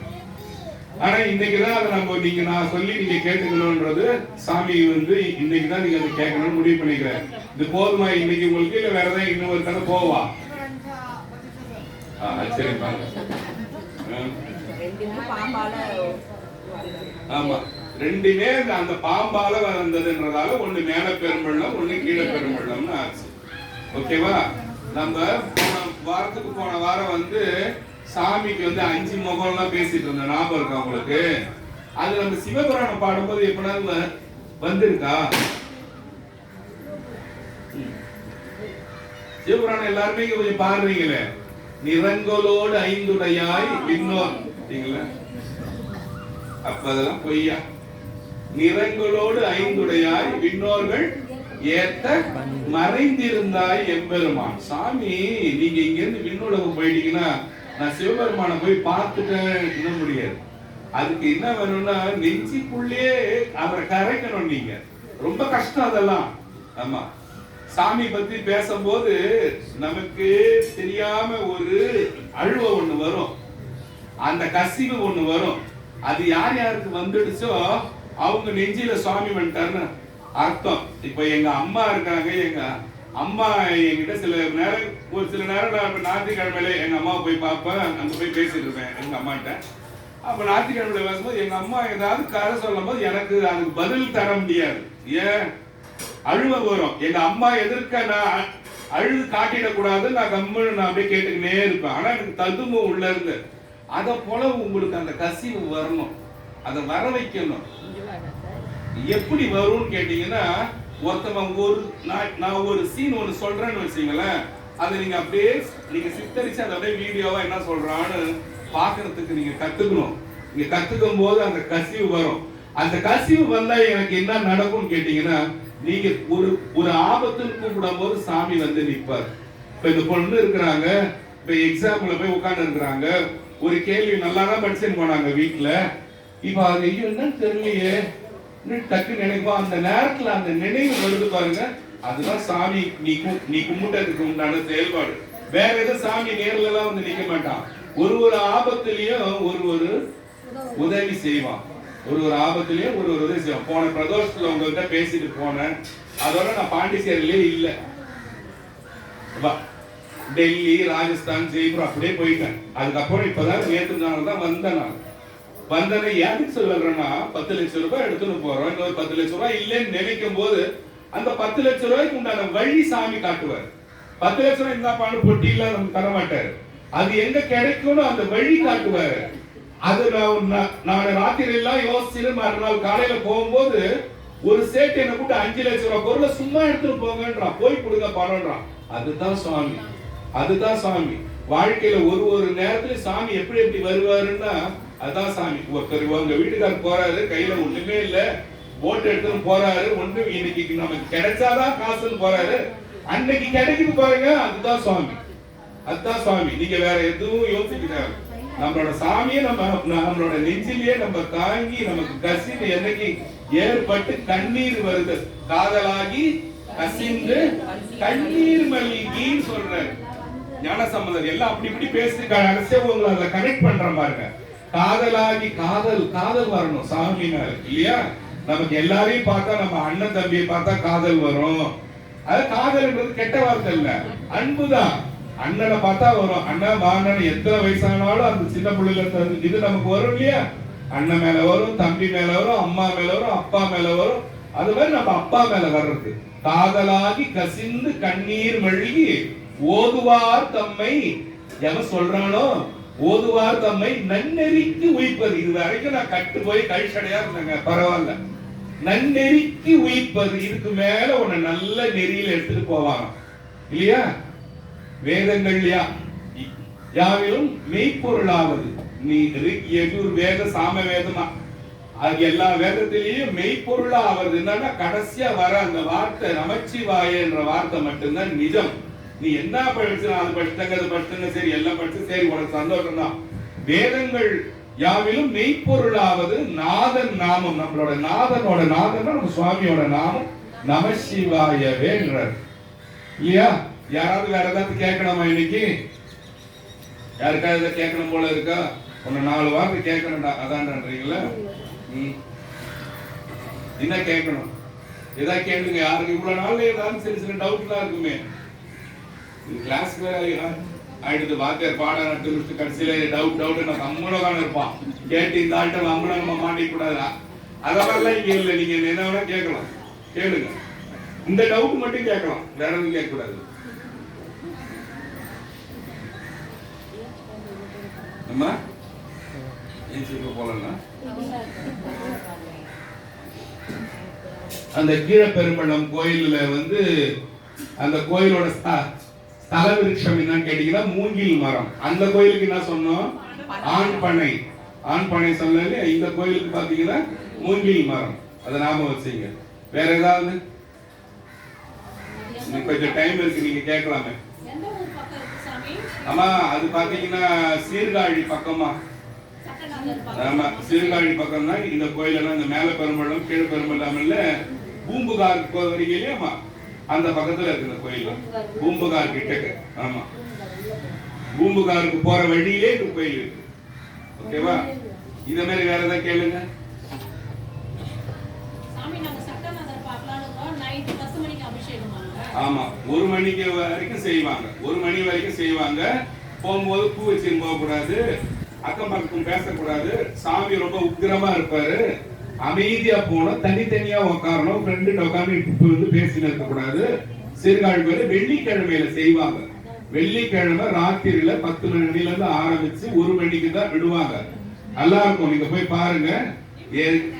ஆனா இன்னைக்குதான் அதை நம்ம நான் சொல்லி நீங்க கேட்டுக்கணும்ன்றது சாமி வந்து இன்னைக்குதான் நீங்க அதை கேட்கணும்னு முடிவு பண்ணிக்கிறேன். இது போதுமா இன்னைக்கு உங்களுக்கு? இல்ல வேற ஏதாவது இன்னும் ஒரு கதை போவா? சரி ஆமா, 2மே அந்த பாம்பால வந்ததுன்றதால ஒண்ணு மேல பெரும்பள்ளம், ஒண்ணு கீழே பெரும்பள்ளம்னு ஆச்சு. ஓகேவா? நம்ம போன வாரம் வந்து சாமிக்கு வந்து 5 முகம்லாம் பேசிட்டு இருந்தோம். ஞாபகம் இருக்கா உங்களுக்கு? அது நம்ம சிவபுராணம் பாடும்போது எப்படின்னா வந்திருக்கா? சிவபுராணம் எல்லாருமே கொஞ்சம் பாடுறீங்களே. நிறங்களோடு 5உடையாய் விண்ணோர், அப்ப அதெல்லாம் பொய்யா? நிறங்களோடு 5உடையாய் விண்ணோர்கள் ஏத்த மறைந்திருந்தாய் எம்பெருமான். சாமி நீங்க இங்க இருந்து விண்ணுலகம் போயிட்டீங்கன்னா நான் சிவபெருமான போய் பார்த்துட்டேன் முடியாது. அதுக்கு என்ன வேணும்னா நெஞ்சிக்குள்ளே அவரை கரைக்கணும். நீங்க ரொம்ப கஷ்டம் அதெல்லாம். ஆமா, சாமி பத்தி பேசும்போது நமக்கு தெரியாம ஒரு அழுவ ஒண்ணு வரும், அந்த கசிவு ஒண்ணு வரும். அது யார் யாருக்கு வந்துடுச்சோ அவங்க நெஞ்சில சுவாமி வந்துட்டாருன்னு அர்த்தம். இப்ப எங்க அம்மா இருக்காங்க, எங்க அம்மா என்கிட்ட ஒரு சில நேரம் நான் ஞாயிற்றுக்கிழமையில எங்க அம்மா போய் பார்ப்பேன், அங்க போய் பேசிட்டு இருப்பேன் எங்க அம்மாட்ட. அப்ப ஞாயிற்றுக்கிழமையில பேசும்போது எங்க அம்மா ஏதாவது கதை சொல்லும் போது எனக்கு அதுக்கு பதில் தர முடியாது. ஏன்? அழுவ வரும். எங்க அம்மா எதிர்க்க நான் அழுது காட்டிடக்கூடாது, நான் கம்முன்னு நான் அப்படியே கேட்டுக்கினே இருப்பேன். ஆனா எனக்கு ததும்பும் உள்ள இருந்து. அத போல உங்களுக்கு அந்த கசிவு வரணும், அதை வர வைக்கணும். எப்படி வரும்னு கேட்டீங்கன்னா, நான் ஒரு சீன் ஒன்று சொல்றேன்னு வச்சீங்களேன், அதை நீங்க அப்படியே நீங்க சித்தரிச்சு அதை அப்படியே வீடியோவா என்ன சொல்றான்னு பாக்குறதுக்கு நீங்க கத்துக்கணும். நீங்க கத்துக்கும் போது அந்த கசிவு வரும். அந்த கசிவு வந்தா எனக்கு என்ன நடக்கும்னு கேட்டீங்கன்னா, நீங்க ஒரு ஆபத்துன்னு கூப்பிடும் போது சாமி வந்து நிற்பார். இப்ப இந்த பொண்ணு இருக்கிறாங்க, இப்ப எக்ஸாம்ல போய் உட்கார்ந்து இருக்கிறாங்க, ஒரு கேள்வி நல்லா தான் படிச்சுன்னு போனாங்க வீட்டுல. இப்ப அது என்னன்னு தெரியலையே, டக்கு நினைப்போம். அந்த நேரத்துல அந்த நினைவு வருது பாருங்க, அதுதான் சாமி நீ கும்பிட்டதுக்கு உண்டான செயல்பாடு. வேற எதுவும் சாமி நேர்ல எல்லாம் வந்து நிக்க மாட்டான். ஒரு ஆபத்திலையும் ஒரு உதவி செய்வான். ஒரு ஆபத்திலையும் ஒரு உதவி செய்வான். போன பிரதோஷத்துல உங்ககிட்ட பேசிட்டு போனேன். அதோட நான் பாண்டிச்சேரியிலே இல்ல, டெல்லி, ராஜஸ்தான், ஜெய்ப்பூர் அப்படியே போயிட்டேன். அதுக்கப்புறம் இப்பதான் நேற்று நாள் தான் வந்தேன். ஏன் சொல்றேன்னா 10 லட்சம் ரூபாய் எடுத்துன்னு போறோம், இன்னொரு 10 லட்சம் ரூபாய் இல்லைன்னு நினைக்கும் போது அந்த 10 லட்சம் ரூபாய்க்கு உண்டான வழி சாமி காட்டுவார். 10 லட்சம் ரூபாய் இந்த பாண்டு பொட்டியில நமக்கு தர மாட்டாரு. அது எங்க கிடைக்கும்னு அந்த வழி காட்டுவாரு. அது நான் ராத்திரி எல்லாம் யோசிச்சு மறுநாள் காலையில போகும்போது ஒரு சேட்டு என்ன கூட்ட 5 லட்சம் ரூபாய் பொருளை சும்மா எடுத்துட்டு போங்கன்றான், போய் கொடுங்க பணம்ன்றான். அதுதான் சுவாமி, அதுதான் சாமி. வாழ்க்கையில ஒரு நேரத்துல சாமி எப்படி வருவாருன்னா அதான் சாமி. ஒருத்தர் உங்க வீட்டுக்காரர் போறாரு, கையில ஒண்ணுமே இல்ல, போட் எடுத்துன்னு போறாரு, ஒண்ணு இன்னைக்கு நமக்கு கிடைச்சாதான் காசுன்னு போறாரு, அன்னைக்கு கிடைக்குது பாருங்க, அதுதான் சுவாமி, அதுதான் சுவாமி. நீங்க வேற எதுவும் யோசிக்கிறாரு. நம்மளோட சாமியை நம்மளோட நெஞ்சிலேயே நம்ம தாங்கி நமக்கு கசிந்து என்னைக்கு ஏற்பட்டு கண்ணீர் வருது, காதலாகி கசிந்து கண்ணீர் மல்கின்னு சொல்றாரு ஞானசம்பந்தர். எல்லாம் அப்படி இப்படி பேசிட்டு உங்களை அதை கனெக்ட் பண்ற பாருங்க. காதலாகி காதல் வரணும் சாமினால இல்லையா? நமக்கு எல்லாரையும் பார்த்தா, நம்ம அண்ணன் தம்பியை பார்த்தா காதல் வரும். அது காதல்ன்றது கெட்ட வார்த்தை இல்ல, அன்புதான். அண்ணனை பார்த்தா வரும், அண்ணன் வாங்கன்னு எத்தனை வயசானாலும் அந்த சின்ன பிள்ளைல இது நமக்கு வரும் இல்லையா? அண்ணன் மேல வரும், தம்பி மேல வரும், அம்மா மேல வரும், அப்பா மேல வரும். அது மாதிரி நம்ம அப்பா மேல வர்றது. காதலாகி கசிந்து கண்ணீர் மழுகி ஓதுவார் தம்மை, எவன் சொல்றானோ ஓதுவார் தம்மை நன்னெறிக்கு உயிப்பது. இது வரைக்கும் நான் கட்டு போய் கழிச்சடையா இருந்தேங்க, பரவாயில்ல. நன்னெறிக்கு உயிப்பது, இதுக்கு மேல உன்னை நல்ல நெறியில எடுத்துட்டு போவாங்க இல்லையா? வேதங்கள் யாவிலும் மெய்ப்பொருளாவது. நீ எதூர் வேத சாம வேதமா, அது எல்லா வேதத்திலையும் மெய்ப்பொருளா ஆவது என்னன்னா கடைசியா வர அந்த வார்த்தை நமச்சிவாய என்ற வார்த்தை மட்டும்தான் நிஜம். நீ என்ன படிச்சுனா அது படிச்சுங்க சரி, எல்லாம் படிச்சு சரி, உனக்கு சந்தோஷம் தான். வேதங்கள் யாவிலும் மெய்ப்பொருளாவது நாதன் நாமம். நம்மளோட நாதனோட நாதன் நம்ம சுவாமியோட நாமம் நமசிவாயவேன்றார் இல்லையா? யாராவது வேற ஏதாவது கேட்கணுமா இன்னைக்கு? யாருக்காவது கேட்கணும் போல இருக்கா? ஒன்னு 4 வார்த்தை கேட்கணும்டா, அதான்றீங்களா? என்ன கேட்கணும்? ஏதா கேளுங்க. யாருக்கு இவ்வளவு நாள் ஏதாவது சின்ன டவுட் தான் இருக்குமே. கிளாஸ் ஆயிடுது, வாத்தியார் பாடம் நடத்தி கடைசியில டவுட் நம்ம அம்மனோதான் இருப்பான். கேட்டு இந்த ஆள்கிட்ட அம்மனை நம்ம மாட்டிக்க கூடாதா? அதெல்லாம் இங்க இல்லை. நீங்க என்ன வேணா கேட்கலாம், கேளுங்க. இந்த டவுட் மட்டும் கேட்கலாம், வேற எதுவும் கேட்க கூடாது. அம்மா போலன்னா அந்த கீழப்பெரும்பள்ளம் கோயில்ல அந்த கோயிலோட ஸ்தல விருட்சம் என்னன்னு கேட்டீங்கன்னா மூங்கில் மரம். அந்த கோயிலுக்கு என்ன சொன்னோம்? ஆண் பனை சொன்னாலே. இந்த கோயிலுக்கு பாத்தீங்கன்னா மூங்கில் மரம். அதை நாம வச்சீங்க. வேற ஏதாவது கொஞ்சம் டைம் இருக்கு, நீங்க கேட்கலாமே. ஆமா, அது பாத்தீங்கன்னா சீர்காழி பக்கமா. ஆமா, சீர்காழி பக்கம் தான் இந்த கோயிலெல்லாம். இந்த மேல பெரும்பள்ளம் கீழே பெரும்பள்ளாமல்ல பூம்புகார் கோயிலையுமா அந்த பக்கத்துல இருக்கு இந்த கோயில். பூம்புகார் கிட்டக்கு. ஆமா, பூம்புகாருக்கு போற வழியிலே இந்த கோயில் இருக்கு. ஓகேவா? இத மாதிரி வேற ஏதாவது கேளுங்க. ஆமா, 1 மணிக்கு வரைக்கும் செய்வாங்க. 1 மணி வரைக்கும் செய்வாங்க. போகும்போது பூ வச்சு போக கூடாது, அக்கம் பக்கம் பேசக்கூடாது. சாமி ரொம்ப உக்கிரமா இருப்பாரு. அமைதியா போனோம், தனித்தனியா உட்காரணும். ஃப்ரெண்டு உட்காந்து பேசிட்டு இருக்க கூடாது. சீர்காழி கோயில் வெள்ளிக்கிழமையில செய்வாங்க. வெள்ளிக்கிழமை ராத்திரியில 10 மணில இருந்து ஆரம்பிச்சு 1 மணிக்கு தான் விடுவாங்க. நல்லா இருக்கும், நீங்க போய் பாருங்க.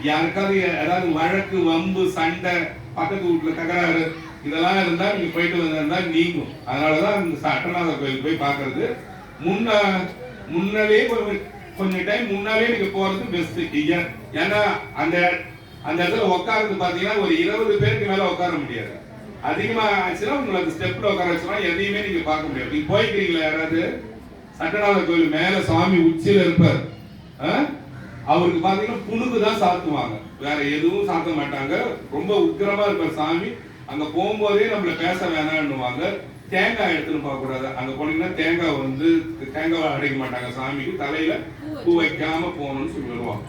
யாருக்காவது ஏதாவது வழக்கு, வம்பு, சண்டை, பக்கத்து வீட்டுல தகராறு இதெல்லாம் இருந்தா நீங்க போயிட்டு வந்திருந்தா நீங்கும். அதனாலதான் இந்த சட்டநாத கோயில் போய் பாக்குறது. முன்னாலே கொஞ்சம் டைம் முன்னாலே நீங்க போறது பெஸ்ட். ஏன்னா அந்த இடத்துல உட்கார்ந்து பாத்தீங்கன்னா ஒரு 20 பேருக்கு மேல உட்கார முடியாது. அதிகமா ஆச்சுன்னா உங்களுக்கு ஸ்டெப்ல உட்கார வச்சுனா எதையுமே நீங்க பார்க்க முடியாது. நீங்க போய்க்கிறீங்களா? யாராவது சட்டநாத கோயில் மேல சாமி உச்சியில இருப்பார். அவருக்கு பாத்தீங்கன்னா புனுகு தான் சாத்துவாங்க, வேற எதுவும் சாத்த மாட்டாங்க. ரொம்ப உக்கிரமா இருப்பார் சாமி. அங்க போகும்போதே நம்மள பேச வேணாம்னுவாங்க. தேங்காய் எடுத்துன்னு போக கூடாது. அங்க போனீங்கன்னா தேங்காய் அடைக்க மாட்டாங்க. சாமிக்கு தலையில பூ வைக்காம போகணும்னு சொல்லி வருவாங்க.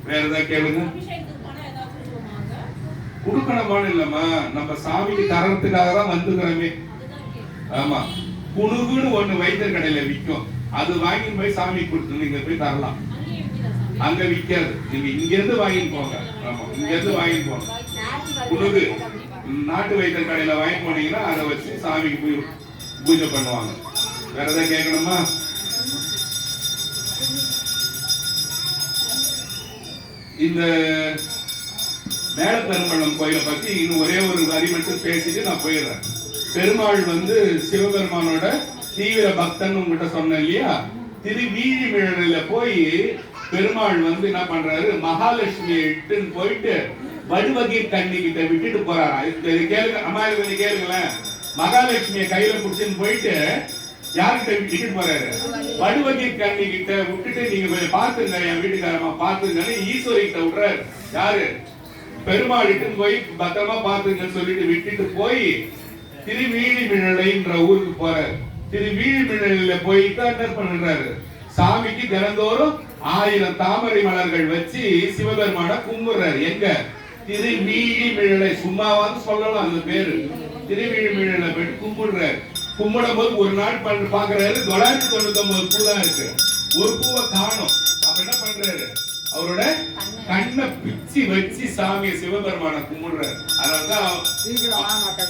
வேற ஏதாவது கேளுங்க. குடுக்கணமான இல்லம்மா, நம்ம சாமிக்கு தரத்துக்காக தான் வந்துக்கிறோமே. ஆமா, புனுகுன்னு ஒண்ணு வைத்தியர் கடையில விற்கும், அது வாங்கி போய் சாமி கொடுத்து நீங்க போய் தரலாம். அங்க விற்காது, நீங்க இங்க இருந்து வாங்கிட்டு போங்க. ஆமா, இங்க இருந்து வாங்கிட்டு போங்க. புனுகு நாட்டு வைத்தியர் கடையில வாங்கி போனீங்கன்னா அதை வச்சு சாமிக்கு போய் பூஜை பண்ணுவாங்க. வேற ஏதாவது கேட்கணுமா? இந்த மேலப்பெரும்பள்ளம் கோயிலை பத்தி இன்னும் ஒரே ஒரு வரி மட்டும் பேசிட்டு நான் போயிடுறேன். பெருமாள் சிவபெருமானோட தீவிர பக்தன் உங்ககிட்ட சொன்னேன் இல்லையா? திருவீழிமிழல போய் பெருமாள் என்ன பண்றாரு, மகாலட்சுமியை இட்டுன்னு போயிட்டு வடுவகீர் கண்ணி கிட்ட விட்டுட்டு போறாரா. இது கேளுங்க அம்மா, இது கொஞ்சம் கேளுங்களேன். மகாலட்சுமியை கையில புடிச்சுன்னு போயிட்டு யார்கிட்ட விட்டுட்டு போறாரு, வடுவகீர் கண்ணி கிட்ட விட்டுட்டு நீங்க கொஞ்சம் பாத்துங்க, என் வீட்டுக்காரமா பாத்துங்கன்னு ஈஸ்வரி கிட்ட விடுறாரு. யாரு? பெருமாள் இட்டுன்னு போய் பத்திரமா பாத்துங்கன்னு சொல்லிட்டு விட்டுட்டு போய் திருவீழிமிழலைன்ற ஊருக்கு போறாரு. திருவீழிமிழல போயிட்டு என்ன பண்றாரு, சாமிக்கு தினந்தோறும் 1000 தாமரை மலர்கள் வச்சு சிவபெருமான கும்பிடுறாரு. எங்க? திருவீழிமிழலை. சும்மாவாது சொல்லலாம் அந்த பேரு. திருவீழிமிழலை போயிட்டு கும்பிடுறாரு. கும்பிடும் போது ஒரு நாள் பாக்குறாரு, 999 பூ தான் இருக்கு, ஒரு பூவை காணும். அப்ப என்ன பண்றாரு, அவரோட கண்ணை பிச்சு வச்சு சாமியை சிவபெருமான கும்பிடுறாரு. அதனாலதான்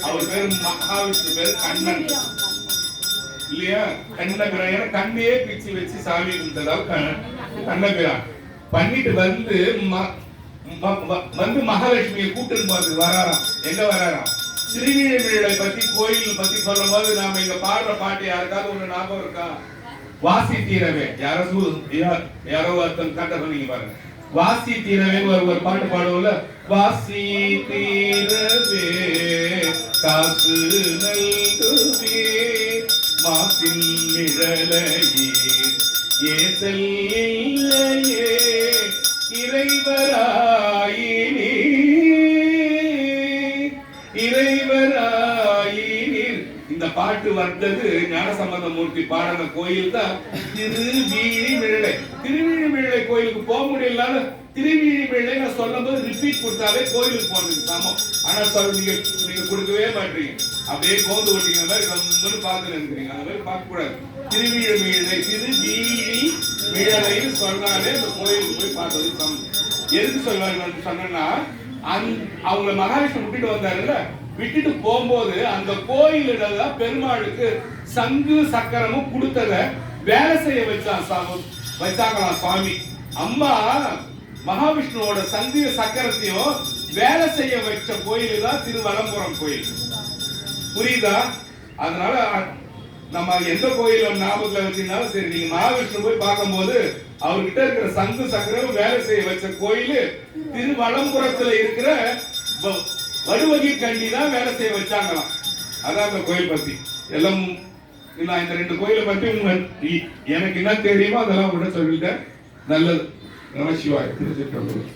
அவர் பேரு மகாவிஷ்ணு, பேரு கண்ணன் இல்லையா? கண்ணபிரான், கண்ணையே பிச்சு வச்சு சாமி கும்பிட்டதால் கண்ணபிரான் பண்ணிட்டு மகாலட்சுமியை கூட்டு வராராம். எங்க வராராம்? திருவீழிமிழலை பத்தி, கோயில் பத்தி சொல்லும் போது நாம இங்க பாடுற பாட்டு யாருக்காவது ஒண்ணு ஞாபகம் இருக்கா? வாசி தீரவே, யாரோ ஒருத்தன் கட்ட சொன்னீங்க பாருங்க. வாசி தீரவே ஒரு பாட்டு பாடுவோம்ல, வாசி தீரவே காசு நல்குவே மாசின் மிழலையே ஏசல் இல்லையே இறைவராயினீர். இந்த பாட்டு வந்தது ஞானசம்பந்த மூர்த்தி பாடின கோயில் தான் திருவீழிமிழலை. திருவீழிமிழலை கோயிலுக்கு போக முடியலன்னு திருவீழிமிழலை நான் சொல்லும் போது ரிப்பீட் கொடுத்தாலே கோயிலுக்கு போனதுக்கு சமம். ஆனா நீங்க கொடுக்கவே மாட்டீங்க, அப்படியே கோந்து ஓட்டிக்கிற மாதிரி கம்முன்னு பார்த்து நினைக்கிறீங்க. அந்த மாதிரி பார்க்க கூடாது. திருவீழிமிழலை, திருவீழிமிழலைன்னு சொன்னாலே அந்த கோயிலுக்கு போய் பார்த்ததுக்கு சமம். எதுக்கு சொல்வாங்க சொன்னா, அவங்கள மகாவிஷ்ணு விட்டுட்டு வந்தாருல்ல, விட்டுட்டு போகும்போது அந்த கோயிலிட பெருமாளுக்கு சங்கு சக்கரமும் கொடுத்தத வேலை செய்ய வச்சாங்களாம் சுவாமி. அம்மா மகாவிஷ்ணுவோட சங்கு சக்கரத்தையும் வேலை செய்ய வச்ச கோயில் தான் திருவலம்புரம் கோயில். புரியுதா? அதனால நம்ம எந்த கோயில ஞாபகத்துல வச்சிருந்தாலும் சரி, நீங்க மகாவிஷ்ணு போய் பார்க்கும்போது அவர்கிட்ட இருக்கிற சங்கு சக்கரம் வேலை செய்ய வச்ச கோயில் திருவலம்புரத்துல இருக்கிற வடுவகீர் கண்ணி தான் வேலை செய்ய வச்சாங்களாம். அதான் அந்த கோயில் பத்தி எல்லாம். நான் இந்த 2 கோயிலை பத்தி எனக்கு என்ன தெரியுமோ அதெல்லாம் உங்கள்கிட்ட சொல்லிட்டேன். நல்லது. நமசிவாய். திருச்சிற்றம்பலம்.